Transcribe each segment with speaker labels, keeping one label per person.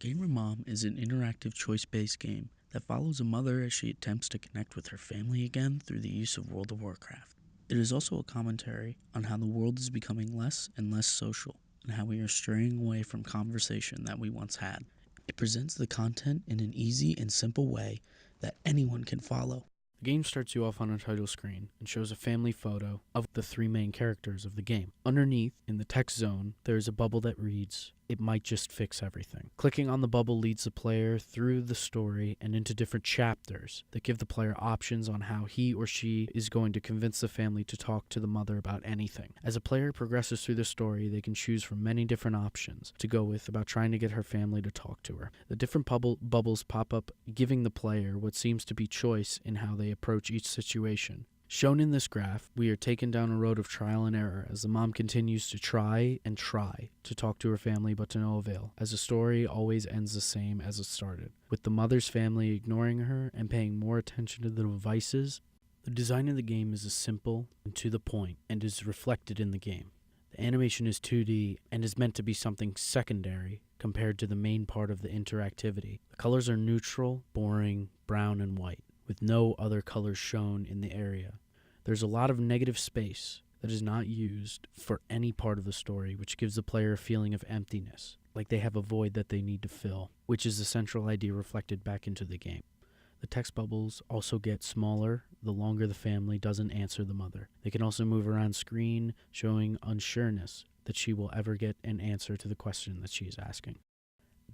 Speaker 1: Gamer Mom is an interactive choice-based game that follows a mother as she attempts to connect with her family again through the use of World of Warcraft. It is also a commentary on how the world is becoming less and less social, and how we are straying away from conversation that we once had. It presents the content in an easy and simple way that anyone can follow.
Speaker 2: The game starts you off on a title screen and shows a family photo of the three main characters of the game. Underneath, in the text zone, there is a bubble that reads, "It might just fix everything." Clicking on the bubble leads the player through the story and into different chapters that give the player options on how he or she is going to convince the family to talk to the mother about anything. As a player progresses through the story, they can choose from many different options to go with about trying to get her family to talk to her. The different bubbles pop up, giving the player what seems to be choice in how they approach each situation. Shown in this graph, we are taken down a road of trial and error as the mom continues to try to talk to her family, but to no avail, as the story always ends the same as it started, with the mother's family ignoring her and paying more attention to the devices. The design of the game is simple and to the point, and is reflected in the game. The animation is 2D and is meant to be something secondary compared to the main part of the interactivity. The colors are neutral, boring, brown, and white, with no other colors shown in the area. There's a lot of negative space that is not used for any part of the story, which gives the player a feeling of emptiness, like they have a void that they need to fill, which is the central idea reflected back into the game. The text bubbles also get smaller the longer the family doesn't answer the mother. They can also move around screen, showing unsureness that she will ever get an answer to the question that she is asking.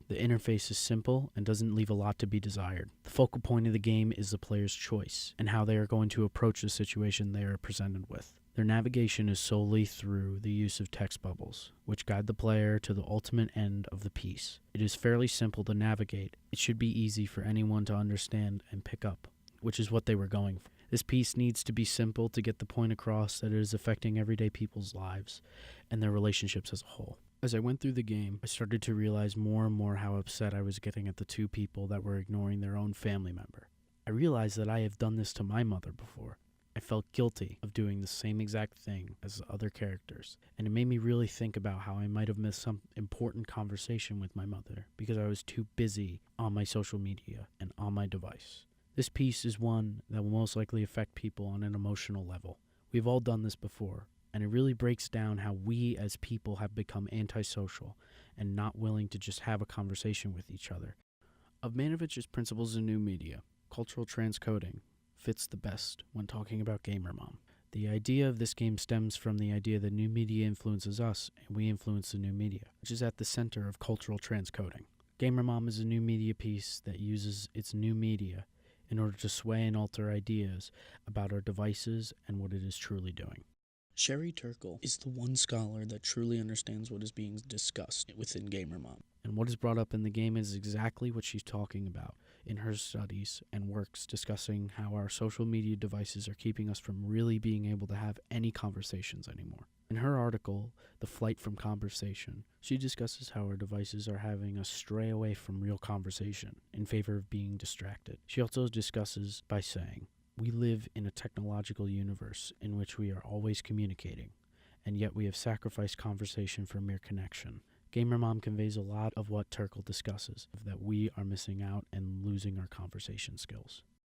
Speaker 2: The interface is simple and doesn't leave a lot to be desired. The focal point of the game is the player's choice and how they are going to approach the situation they are presented with. Their navigation is solely through the use of text bubbles, which guide the player to the ultimate end of the piece. It is fairly simple to navigate. It should be easy for anyone to understand and pick up, which is what they were going for. This piece needs to be simple to get the point across that it is affecting everyday people's lives and their relationships as a whole. As I went through the game, I started to realize more and more how upset I was getting at the two people that were ignoring their own family member. I realized that I have done this to my mother before. I felt guilty of doing the same exact thing as the other characters, and it made me really think about how I might have missed some important conversation with my mother because I was too busy on my social media and on my device. This piece is one that will most likely affect people on an emotional level. We've all done this before, and it really breaks down how we as people have become antisocial and not willing to just have a conversation with each other. Of Manovich's principles in new media, cultural transcoding fits the best when talking about Gamer Mom. The idea of this game stems from the idea that new media influences us and we influence the new media, which is at the center of cultural transcoding. Gamer Mom is a new media piece that uses its new media in order to sway and alter ideas about our devices and what it is truly doing.
Speaker 1: Sherry Turkle is the one scholar that truly understands what is being discussed within Gamer Mom.
Speaker 2: And what is brought up in the game is exactly what she's talking about in her studies and works, discussing how our social media devices are keeping us from really being able to have any conversations anymore. In her article, The Flight from Conversation, she discusses how our devices are having us stray away from real conversation in favor of being distracted. She also discusses by saying, "We live in a technological universe in which we are always communicating, and yet we have sacrificed conversation for mere connection." Gamer Mom conveys a lot of what Turkle discusses, that we are missing out and losing our conversation skills.